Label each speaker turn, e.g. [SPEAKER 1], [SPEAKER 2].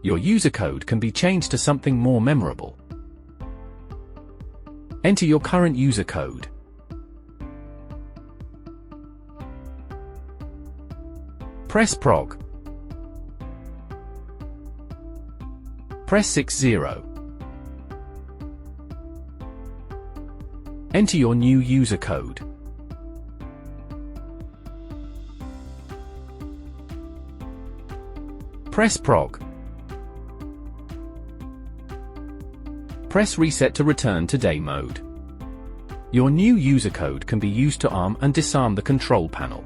[SPEAKER 1] Your user code can be changed to something more memorable. Enter your current user code. Press Prog. Press 60. Enter your new user code. Press Prog. Press Reset to return to day mode. Your new user code can be used to arm and disarm the control panel.